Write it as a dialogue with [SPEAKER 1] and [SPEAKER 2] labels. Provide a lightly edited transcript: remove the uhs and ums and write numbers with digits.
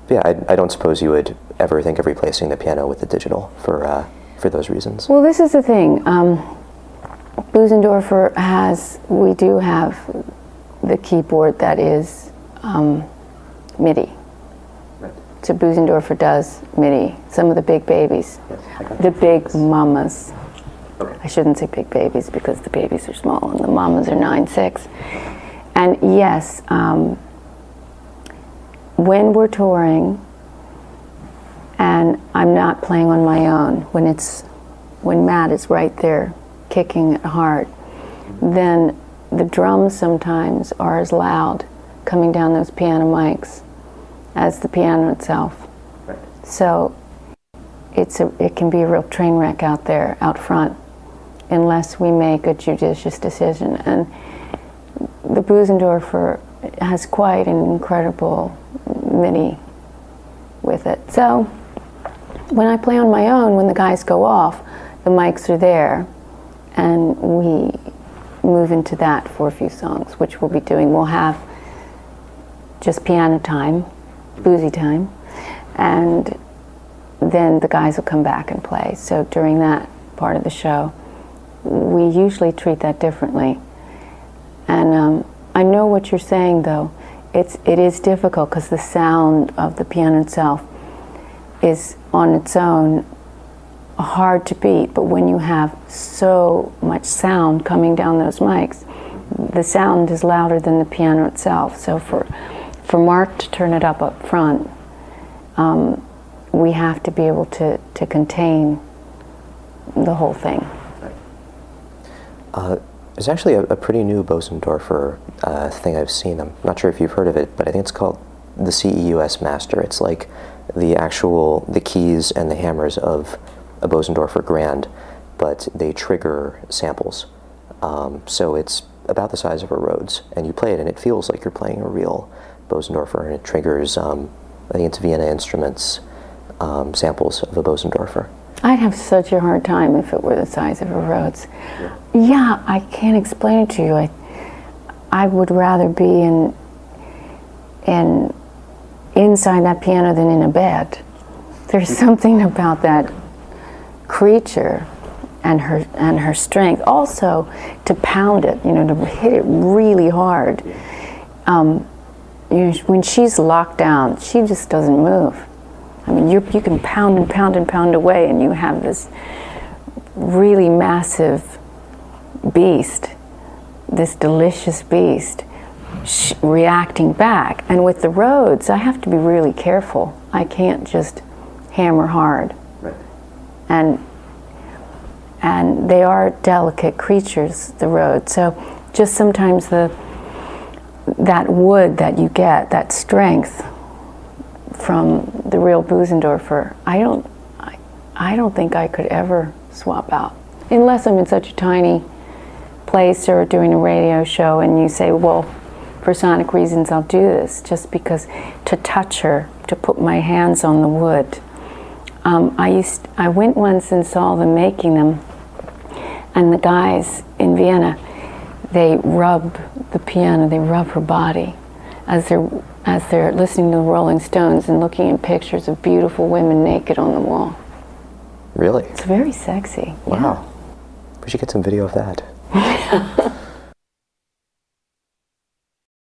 [SPEAKER 1] Yeah, I don't suppose you would ever think of replacing the piano with the digital for those reasons.
[SPEAKER 2] Well, this is the thing. Bösendorfer we do have the keyboard that is MIDI.
[SPEAKER 1] Right.
[SPEAKER 2] So Bösendorfer does MIDI. Some of the big babies,
[SPEAKER 1] Yes,
[SPEAKER 2] the big mamas.
[SPEAKER 1] Okay.
[SPEAKER 2] I shouldn't say big babies because the babies are small and the mamas are 9'6". And yes, when we're touring and I'm not playing on my own, when Matt is right there kicking it hard, then the drums sometimes are as loud coming down those piano mics as the piano itself.
[SPEAKER 1] Right.
[SPEAKER 2] So it can be a real train wreck out there, out front, unless we make a judicious decision. And the Bösendorfer has quite an incredible MIDI with it. So when I play on my own, when the guys go off, the mics are there, and we move into that for a few songs, which we'll be doing. We'll have just piano time, boozy time, and then the guys will come back and play. So during that part of the show, we usually treat that differently. And I know what you're saying, though. It is difficult because the sound of the piano itself is on its own hard to beat, but when you have so much sound coming down those mics, the sound is louder than the piano itself. So for Mark to turn it up front, we have to be able to contain the whole thing.
[SPEAKER 1] There's actually a pretty new Bösendorfer thing I've seen. I'm not sure if you've heard of it, but I think it's called the CEUS Master. It's like the keys and the hammers of a Bösendorfer Grand, but they trigger samples. So it's about the size of a Rhodes, and you play it and it feels like you're playing a real Bösendorfer, and it triggers, I think it's Vienna Instruments samples of a Bösendorfer.
[SPEAKER 2] I'd have such a hard time if it were the size of a Rhodes. Yeah, I can't explain it to you. I would rather be inside that piano than in a bed. There's something about that creature and her strength. Also, to pound it, to hit it really hard. When she's locked down, she just doesn't move. I mean, you can pound and pound and pound away, and you have this really massive beast, this delicious beast, reacting back. And with the Rhodes, I have to be really careful. I can't just hammer hard.
[SPEAKER 1] Right.
[SPEAKER 2] And they are delicate creatures, the Rhodes. So just sometimes that wood that you get, that strength from the real Bösendorfer, I don't think I could ever swap out, unless I'm in such a tiny place or doing a radio show and you say, well, for sonic reasons I'll do this, just because to touch her, to put my hands on the wood. I went once and saw them making them, and the guys in Vienna, they rub the piano, they rub her body as they're listening to the Rolling Stones and looking at pictures of beautiful women naked on the wall.
[SPEAKER 1] Really?
[SPEAKER 2] It's very sexy.
[SPEAKER 1] Wow.
[SPEAKER 2] Yeah.
[SPEAKER 1] We should get some video of that.